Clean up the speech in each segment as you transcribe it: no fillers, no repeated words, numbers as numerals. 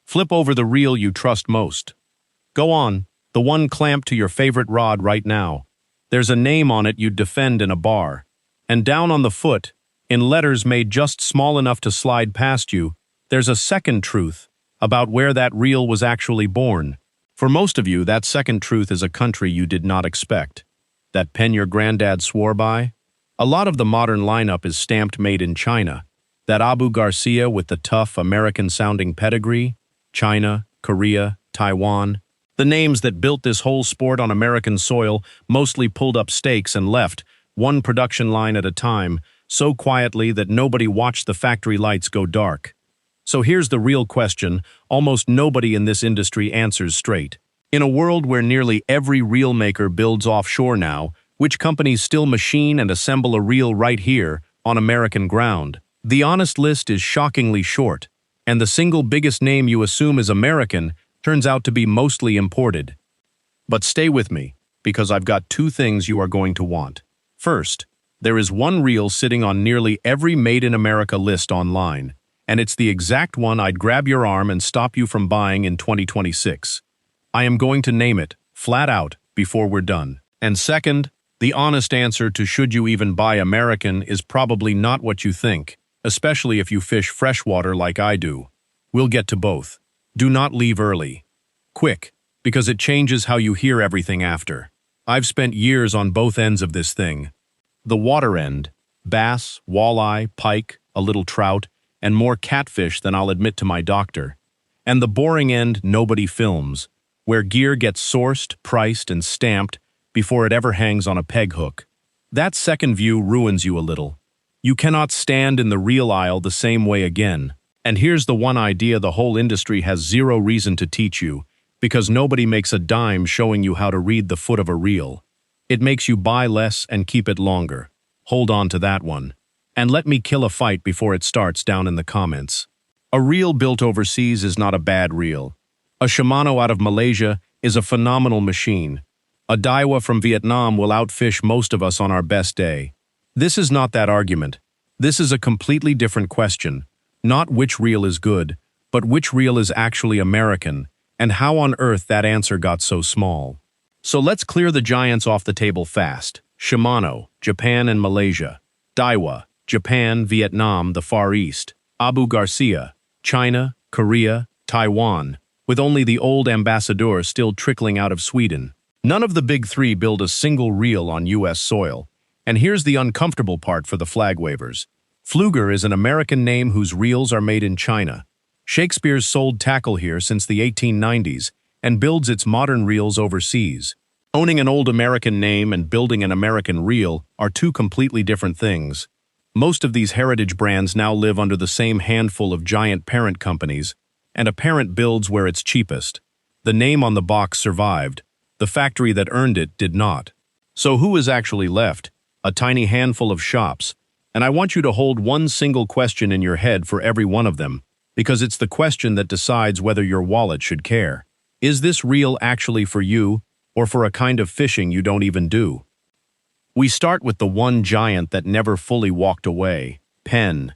Flip over the reel you trust most. Go on, the one clamped to your favorite rod right now. There's a name on it you'd defend in a bar. And down on the foot, in letters made just small enough to slide past you, there's a second truth about where that reel was actually born. For most of you, that second truth is a country you did not expect. That pen your granddad swore by? A lot of the modern lineup is stamped made in China. That Abu Garcia with the tough, American-sounding pedigree? China, Korea, Taiwan. The names that built this whole sport on American soil mostly pulled up stakes and left, one production line at a time, so quietly that nobody watched the factory lights go dark. So here's the real question almost nobody in this industry answers straight. In a world where nearly every reel maker builds offshore now, which companies still machine and assemble a reel right here, on American ground? The honest list is shockingly short, and the single biggest name you assume is American turns out to be mostly imported. But stay with me, because I've got two things you are going to want. First, there is one reel sitting on nearly every Made in America list online, and it's the exact one I'd grab your arm and stop you from buying in 2026. I am going to name it, flat out, before we're done. And second, the honest answer to should you even buy American is probably not what you think, especially if you fish freshwater like I do. We'll get to both. Do not leave early. Quick, because it changes how you hear everything after. I've spent years on both ends of this thing. The water end, bass, walleye, pike, a little trout, and more catfish than I'll admit to my doctor. And the boring end nobody films, where gear gets sourced, priced, and stamped before it ever hangs on a peg hook. That second view ruins you a little. You cannot stand in the reel aisle the same way again. And here's the one idea the whole industry has zero reason to teach you, because nobody makes a dime showing you how to read the foot of a reel. It makes you buy less and keep it longer. Hold on to that one. And let me kill a fight before it starts down in the comments. A reel built overseas is not a bad reel. A Shimano out of Malaysia is a phenomenal machine. A Daiwa from Vietnam will outfish most of us on our best day. This is not that argument. This is a completely different question. Not which reel is good, but which reel is actually American, and how on earth that answer got so small. So let's clear the giants off the table fast. Shimano, Japan and Malaysia. Daiwa, Japan, Vietnam, the Far East. Abu Garcia, China, Korea, Taiwan, with only the old ambassador still trickling out of Sweden. None of the big three build a single reel on U.S. soil. And here's the uncomfortable part for the flag wavers. Pflueger is an American name whose reels are made in China. Shakespeare's sold tackle here since the 1890s and builds its modern reels overseas. Owning an old American name and building an American reel are two completely different things. Most of these heritage brands now live under the same handful of giant parent companies, and a parent builds where it's cheapest. The name on the box survived. The factory that earned it did not. So who is actually left? A tiny handful of shops. And I want you to hold one single question in your head for every one of them, because it's the question that decides whether your wallet should care. Is this reel actually for you, or for a kind of fishing you don't even do? We start with the one giant that never fully walked away, Penn.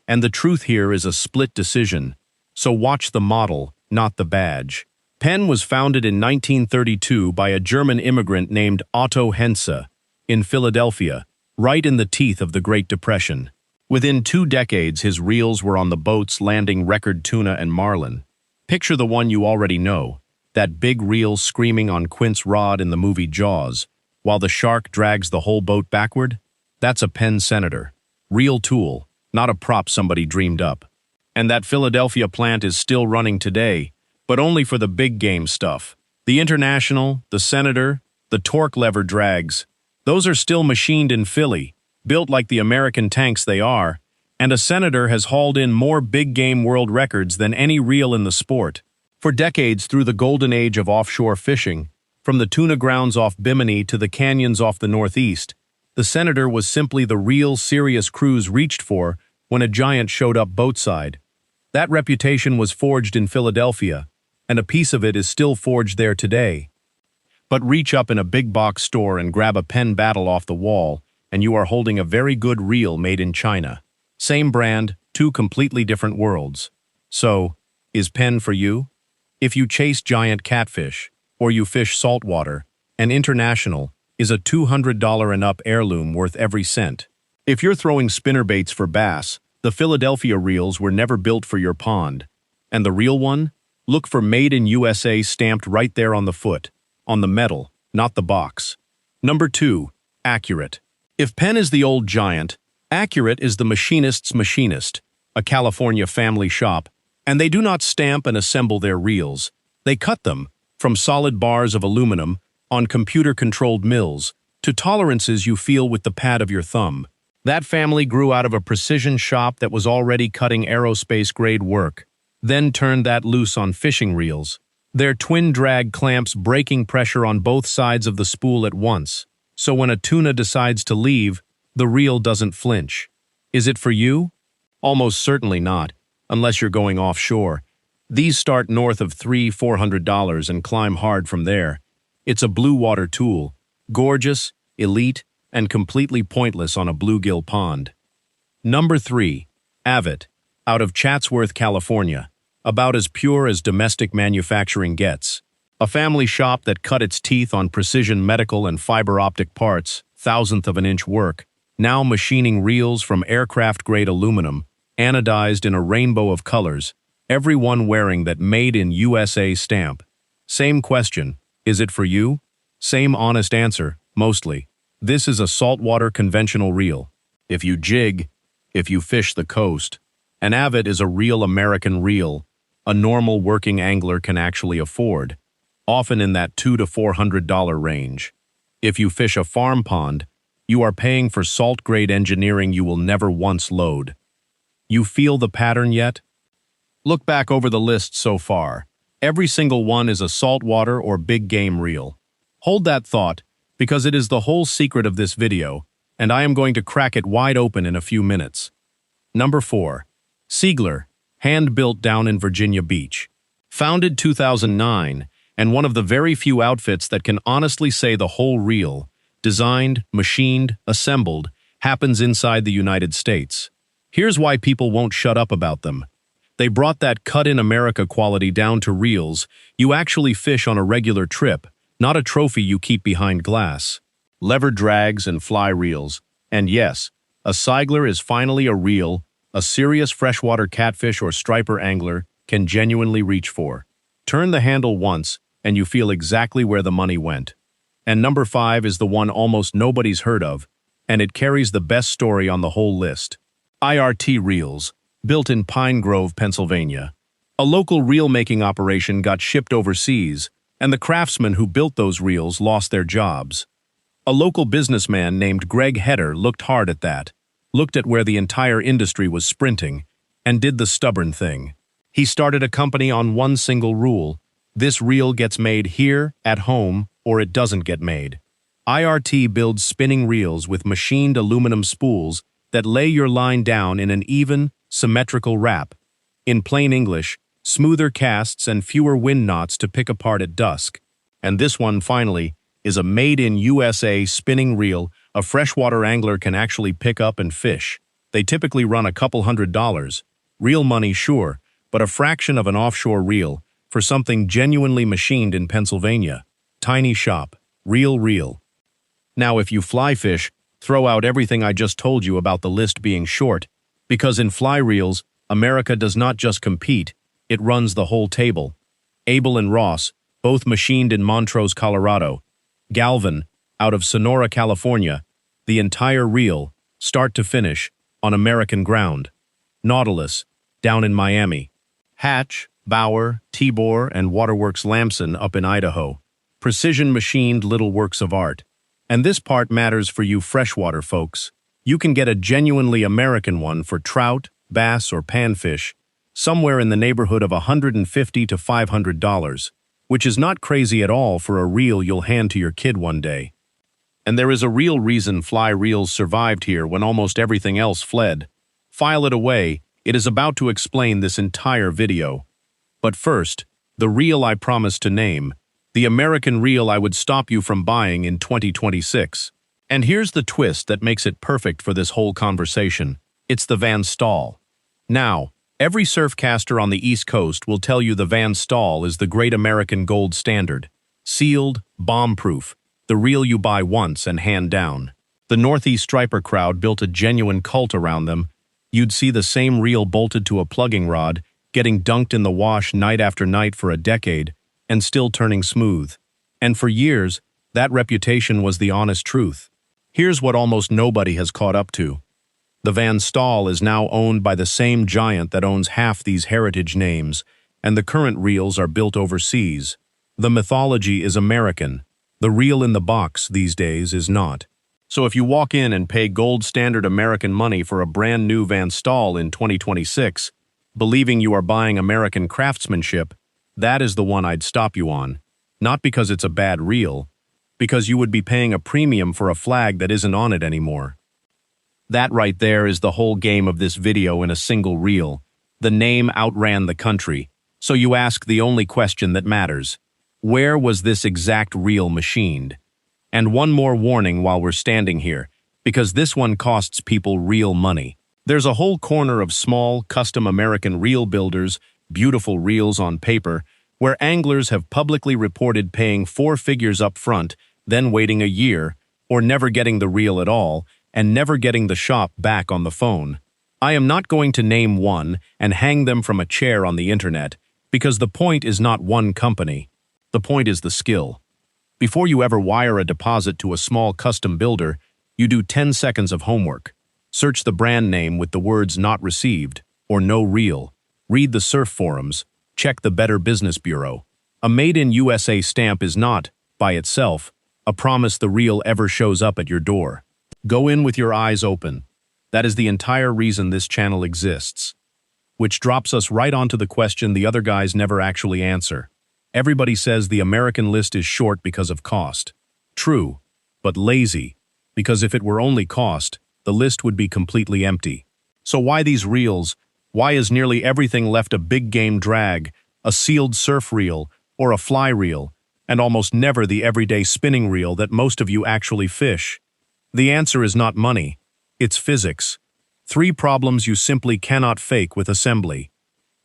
And the truth here is a split decision. So watch the model, not the badge. Penn was founded in 1932 by a German immigrant named Otto Hense in Philadelphia, right in the teeth of the Great Depression. Within 2 decades, his reels were on the boats landing record tuna and marlin. Picture the one you already know, that big reel screaming on Quint's rod in the movie Jaws, while the shark drags the whole boat backward. That's a Penn Senator. Real tool, not a prop somebody dreamed up. And that Philadelphia plant is still running today, but only for the big game stuff. The International, the Senator, the torque lever drags, those are still machined in Philly, built like the American tanks they are, and a Senator has hauled in more big game world records than any reel in the sport. For decades through the golden age of offshore fishing, from the tuna grounds off Bimini to the canyons off the Northeast, the Senator was simply the real serious crews reached for when a giant showed up boatside. That reputation was forged in Philadelphia, and a piece of it is still forged there today. But reach up in a big box store and grab a Penn Battle off the wall, and you are holding a very good reel made in China. Same brand, two completely different worlds. So, Is Penn for you? If you chase giant catfish, or you fish saltwater, an International is a $200 and up heirloom worth every cent. If you're throwing spinnerbaits for bass, the Philadelphia reels were never built for your pond. And the real one? Look for Made in USA stamped right there on the foot, on the metal, not the box. Number 2. Accurate. If Penn is the old giant, Accurate is the machinist's machinist, a California family shop, and they do not stamp and assemble their reels. They cut them, from solid bars of aluminum, on computer-controlled mills, to tolerances you feel with the pad of your thumb. That family grew out of a precision shop that was already cutting aerospace-grade work, then turned that loose on fishing reels, their twin-drag clamps breaking pressure on both sides of the spool at once, so when a tuna decides to leave, the reel doesn't flinch. Is it for you? Almost certainly not, unless you're going offshore. These start north of $300–400 and climb hard from there. It's a blue water tool, gorgeous, elite, and completely pointless on a bluegill pond. Number 3. Avet, out of Chatsworth, California, about as pure as domestic manufacturing gets. A family shop that cut its teeth on precision medical and fiber optic parts, thousandth of an inch work, now machining reels from aircraft-grade aluminum, anodized in a rainbow of colors, every one wearing that Made in USA stamp. Same question, is it for you? Same honest answer, mostly. This is a saltwater conventional reel. If you jig, if you fish the coast, an Avet is a real American reel, a normal working angler can actually afford, often in that $200 to $400 range. If you fish a farm pond, you are paying for salt-grade engineering you will never once load. You feel the pattern yet? Look back over the list so far. Every single one is a saltwater or big game reel. Hold that thought, because it is the whole secret of this video, and I am going to crack it wide open in a few minutes. Number 4. Seigler, hand-built down in Virginia Beach. Founded 2009, and one of the very few outfits that can honestly say the whole reel, designed, machined, assembled, happens inside the United States. Here's why people won't shut up about them. They brought that cut-in-America quality down to reels you actually fish on a regular trip, not a trophy you keep behind glass. Lever drags and fly reels. And yes, a Seigler is finally a reel a serious freshwater catfish or striper angler can genuinely reach for. Turn the handle once, and you feel exactly where the money went. And number 5 is the one almost nobody's heard of, and it carries the best story on the whole list. IRT Reels, built in Pine Grove, Pennsylvania. A local reel-making operation got shipped overseas, and the craftsmen who built those reels lost their jobs. A local businessman named Greg Heder looked hard at that, looked at where the entire industry was sprinting, and did the stubborn thing. He started a company on one single rule: this reel gets made here, at home, or it doesn't get made. IRT builds spinning reels with machined aluminum spools that lay your line down in an even, symmetrical wrap. In plain English, smoother casts and fewer wind knots to pick apart at dusk. And this one, finally, is a made-in-USA spinning reel a freshwater angler can actually pick up and fish. They typically run a couple $100. Real money, sure, but a fraction of an offshore reel for something genuinely machined in Pennsylvania. Tiny shop. Real reel. Now, if you fly fish, throw out everything I just told you about the list being short, because in fly reels, America does not just compete, it runs the whole table. Abel and Ross, both machined in Montrose, Colorado. Galvin, out of Sonora, California, the entire reel, start to finish, on American ground. Nautilus, down in Miami. Hatch, Bauer, Tibor, and Waterworks Lamson up in Idaho. Precision-machined little works of art. And this part matters for you freshwater folks. You can get a genuinely American one for trout, bass, or panfish, somewhere in the neighborhood of $150 to $500, which is not crazy at all for a reel you'll hand to your kid one day. And there is a real reason fly reels survived here when almost everything else fled. File it away, it is about to explain this entire video. But first, the reel I promised to name, the American reel I would stop you from buying in 2026. And here's the twist that makes it perfect for this whole conversation. It's the Van Staal. Now, Every surfcaster on the East Coast will tell you the Van Staal is the great American gold standard. Sealed, bomb-proof, the reel you buy once and hand down. The Northeast striper crowd built a genuine cult around them. You'd see the same reel bolted to a plugging rod, getting dunked in the wash night after night for a decade, and still turning smooth. And for years, that reputation was the honest truth. Here's what almost nobody has caught up to. The Van Staal is now owned by the same giant that owns half these heritage names, and the current reels are built overseas. The mythology is American. The reel in the box these days is not. So if you walk in and pay gold standard American money for a brand new Van Staal in 2026, believing you are buying American craftsmanship, that is the one I'd stop you on. Not because it's a bad reel, because you would be paying a premium for a flag that isn't on it anymore. That right there is the whole game of this video in a single reel. The name outran the country, so you ask the only question that matters. Where was this exact reel machined? And one more warning while we're standing here, because this one costs people real money. There's a whole corner of small, custom American reel builders, beautiful reels on paper, where anglers have publicly reported paying 4 figures up front, then waiting a year, or never getting the reel at all, and never getting the shop back on the phone. I am not going to name one and hang them from a chair on the internet, because the point is not one company. The point is the skill. Before you ever wire a deposit to a small custom builder, you do 10 seconds of homework. Search the brand name with the words "not received" or "no reel." Read the surf forums. Check the Better Business Bureau. A Made in USA stamp is not, by itself, a promise the reel ever shows up at your door. Go in with your eyes open. That is the entire reason this channel exists. Which drops us right onto the question the other guys never actually answer. Everybody says the American list is short because of cost. True, but lazy, because if it were only cost, the list would be completely empty. So why these reels? Why is nearly everything left a big game drag, a sealed surf reel, or a fly reel, and almost never the everyday spinning reel that most of you actually fish? The answer is not money, it's physics. 3 problems you simply cannot fake with assembly.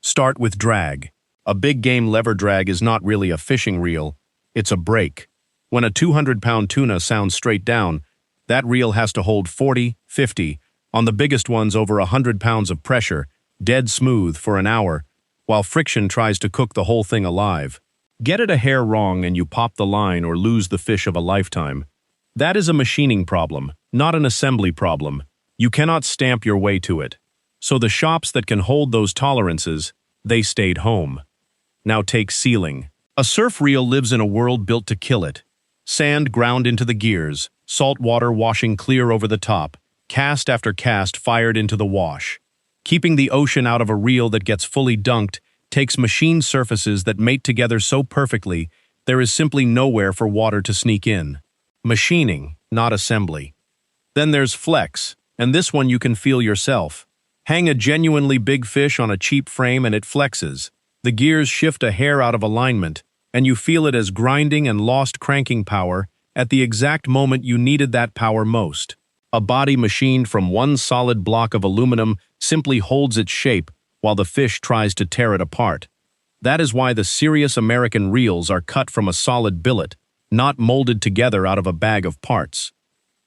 Start with drag. A big game lever drag is not really a fishing reel, it's a brake. When a 200-pound tuna sounds straight down, that reel has to hold 40, 50, on the biggest ones over 100 pounds of pressure, dead smooth for an hour, while friction tries to cook the whole thing alive. Get it a hair wrong and you pop the line or lose the fish of a lifetime. That is a machining problem, not an assembly problem. You cannot stamp your way to it. So the shops that can hold those tolerances, they stayed home. Now take sealing. A surf reel lives in a world built to kill it. Sand ground into the gears, salt water washing clear over the top, cast after cast fired into the wash. Keeping the ocean out of a reel that gets fully dunked takes machined surfaces that mate together so perfectly there is simply nowhere for water to sneak in. Machining, not assembly. Then there's flex, and this one you can feel yourself. Hang a genuinely big fish on a cheap frame and it flexes. The gears shift a hair out of alignment, and you feel it as grinding and lost cranking power at the exact moment you needed that power most. A body machined from one solid block of aluminum simply holds its shape while the fish tries to tear it apart. That is why the serious American reels are cut from a solid billet, not molded together out of a bag of parts.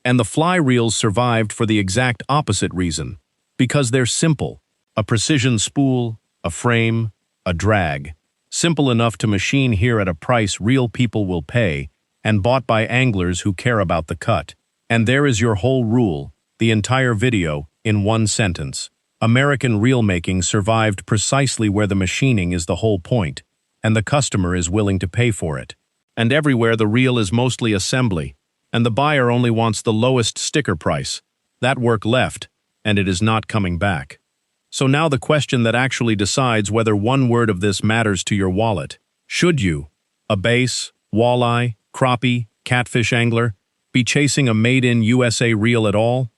And the fly reels survived for the exact opposite reason. Because they're simple. A precision spool, a frame, a drag. Simple enough to machine here at a price real people will pay, and bought by anglers who care about the cut. And there is your whole rule, the entire video, in one sentence. American reel making survived precisely where the machining is the whole point, and the customer is willing to pay for it. And everywhere the reel is mostly assembly, and the buyer only wants the lowest sticker price. That work left, and it is not coming back. So now the question that actually decides whether one word of this matters to your wallet. Should you, a bass, walleye, crappie, catfish angler, be chasing a made-in-USA reel at all?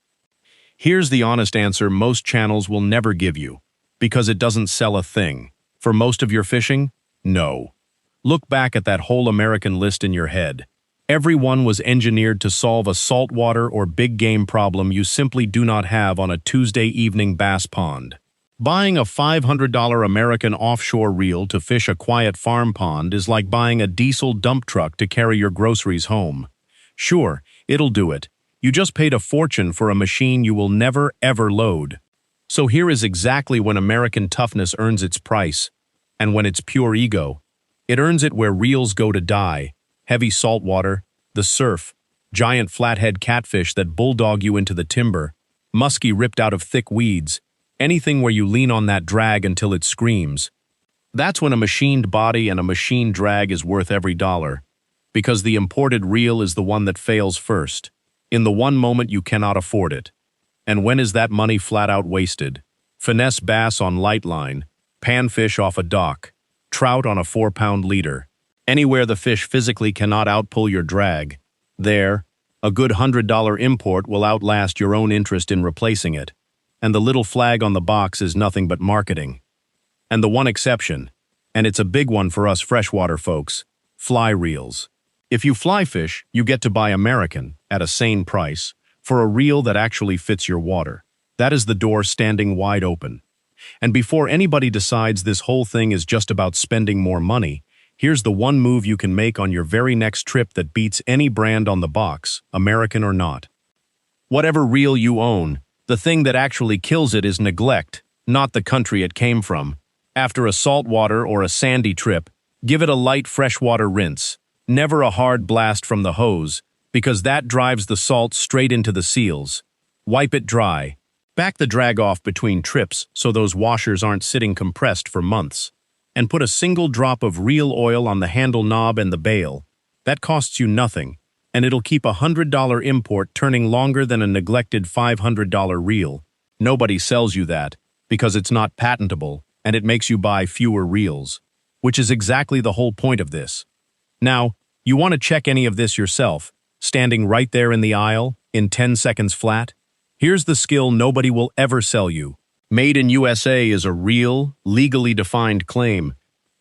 Here's the honest answer most channels will never give you, because it doesn't sell a thing. For most of your fishing, no. Look back at that whole American list in your head. Every one was engineered to solve a saltwater or big game problem you simply do not have on a Tuesday evening bass pond. Buying a $500 American offshore reel to fish a quiet farm pond is like buying a diesel dump truck to carry your groceries home. Sure, it'll do it. You just paid a fortune for a machine you will never, ever load. So here is exactly when American toughness earns its price. And when it's pure ego. It earns it where reels go to die. Heavy saltwater, the surf, giant flathead catfish that bulldog you into the timber, muskie ripped out of thick weeds, anything where you lean on that drag until it screams. That's when a machined body and a machined drag is worth every dollar. Because the imported reel is the one that fails first. In the one moment you cannot afford it. And when is that money flat out wasted? Finesse bass on light line, panfish off a dock, trout on a 4-pound leader. Anywhere the fish physically cannot outpull your drag. There, a good $100 import will outlast your own interest in replacing it. And the little flag on the box is nothing but marketing. And the one exception, and it's a big one for us freshwater folks, fly reels. If you fly fish, you get to buy American, at a sane price, for a reel that actually fits your water. That is the door standing wide open. And before anybody decides this whole thing is just about spending more money, here's the one move you can make on your very next trip that beats any brand on the box, American or not. Whatever reel you own, the thing that actually kills it is neglect, not the country it came from. After a saltwater or a sandy trip, give it a light freshwater rinse. Never a hard blast from the hose, because that drives the salt straight into the seals. Wipe it dry. Back the drag off between trips so those washers aren't sitting compressed for months. And put a single drop of reel oil on the handle knob and the bail. That costs you nothing, and it'll keep a $100 import turning longer than a neglected $500 reel. Nobody sells you that, because it's not patentable, and it makes you buy fewer reels. Which is exactly the whole point of this. Now, you want to check any of this yourself, standing right there in the aisle, in 10 seconds flat? Here's the skill nobody will ever sell you. Made in USA is a real, legally defined claim.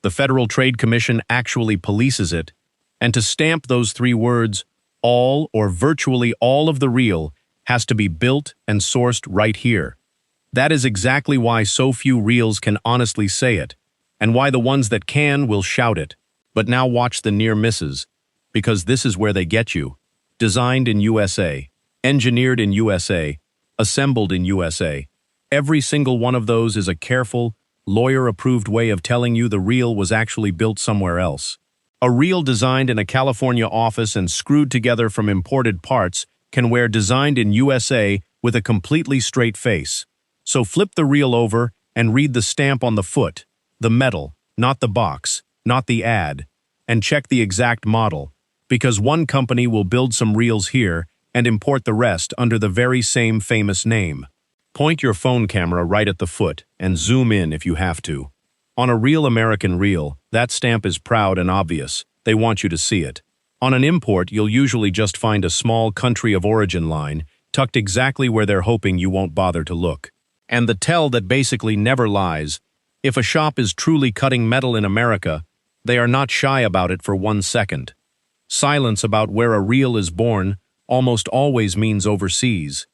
The Federal Trade Commission actually polices it. And to stamp those 3 words, all or virtually all of the reel has to be built and sourced right here. That is exactly why so few reels can honestly say it, and why the ones that can will shout it. But now watch the near misses, because this is where they get you. Designed in USA, engineered in USA, assembled in USA. Every single one of those is a careful, lawyer-approved way of telling you the reel was actually built somewhere else. A reel designed in a California office and screwed together from imported parts can wear designed in USA with a completely straight face. So flip the reel over and read the stamp on the foot, the metal, not the box, not the ad, and check the exact model, because one company will build some reels here and import the rest under the very same famous name. Point your phone camera right at the foot and zoom in if you have to. On a real American reel, that stamp is proud and obvious. They want you to see it. On an import, you'll usually just find a small country of origin line tucked exactly where they're hoping you won't bother to look. And the tell that basically never lies. If a shop is truly cutting metal in America, they are not shy about it for 1 second. Silence about where a reel is born almost always means overseas.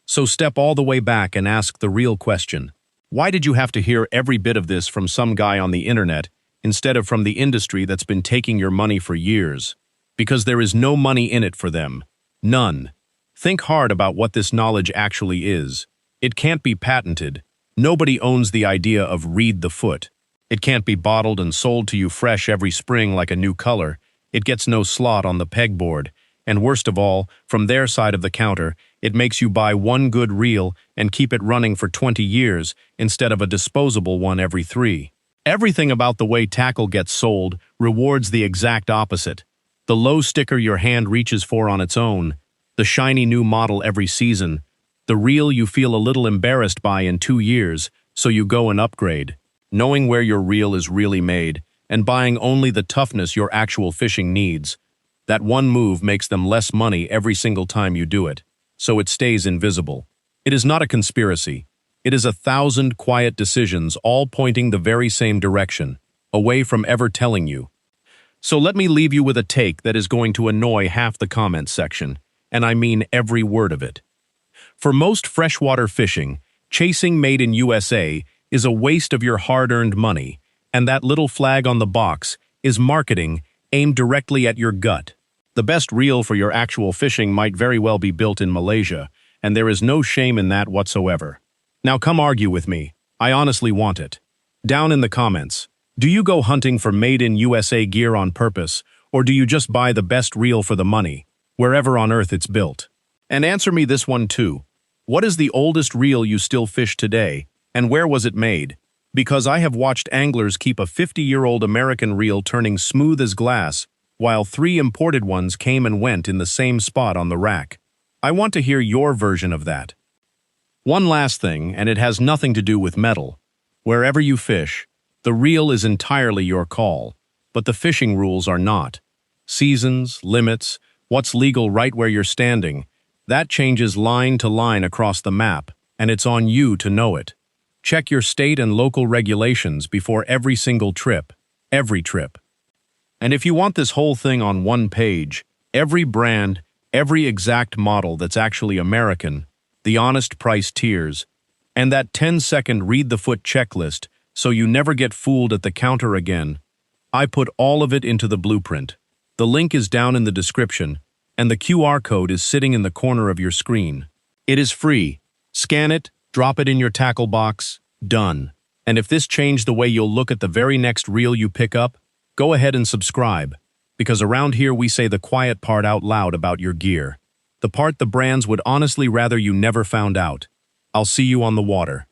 So step all the way back and ask the real question. Why did you have to hear every bit of this from some guy on the internet instead of from the industry that's been taking your money for years? Because there is no money in it for them. None. Think hard about what this knowledge actually is. It can't be patented. Nobody owns the idea of read the foot. It can't be bottled and sold to you fresh every spring like a new color. It gets no slot on the pegboard. And worst of all, from their side of the counter, it makes you buy one good reel and keep it running for 20 years instead of a disposable one every 3. Everything about the way tackle gets sold rewards the exact opposite. The low sticker your hand reaches for on its own, the shiny new model every season, the reel you feel a little embarrassed by in 2 years, so you go and upgrade, knowing where your reel is really made, and buying only the toughness your actual fishing needs. That one move makes them less money every single time you do it, so it stays invisible. It is not a conspiracy. It is 1,000 quiet decisions all pointing the very same direction, away from ever telling you. So let me leave you with a take that is going to annoy half the comment section, and I mean every word of it. For most freshwater fishing, chasing made in USA is a waste of your hard-earned money, and that little flag on the box is marketing aimed directly at your gut. The best reel for your actual fishing might very well be built in Malaysia, and there is no shame in that whatsoever. Now come argue with me. I honestly want it. Down in the comments, do you go hunting for made-in-USA gear on purpose, or do you just buy the best reel for the money, wherever on earth it's built? And answer me this one too. What is the oldest reel you still fish today, and where was it made? Because I have watched anglers keep a 50-year-old American reel turning smooth as glass, while 3 imported ones came and went in the same spot on the rack. I want to hear your version of that. One last thing, and it has nothing to do with metal. Wherever you fish, the reel is entirely your call, but the fishing rules are not. Seasons, limits, what's legal right where you're standing, that changes line to line across the map, and it's on you to know it. Check your state and local regulations before every single trip, every trip. And if you want this whole thing on one page, every brand, every exact model that's actually American, the honest price tiers, and that 10-second read-the-foot checklist so you never get fooled at the counter again, I put all of it into the blueprint. The link is down in the description, and the QR code is sitting in the corner of your screen. It is free. Scan it, drop it in your tackle box, done. And if this changed the way you'll look at the very next reel you pick up, go ahead and subscribe, because around here we say the quiet part out loud about your gear. The part the brands would honestly rather you never found out. I'll see you on the water.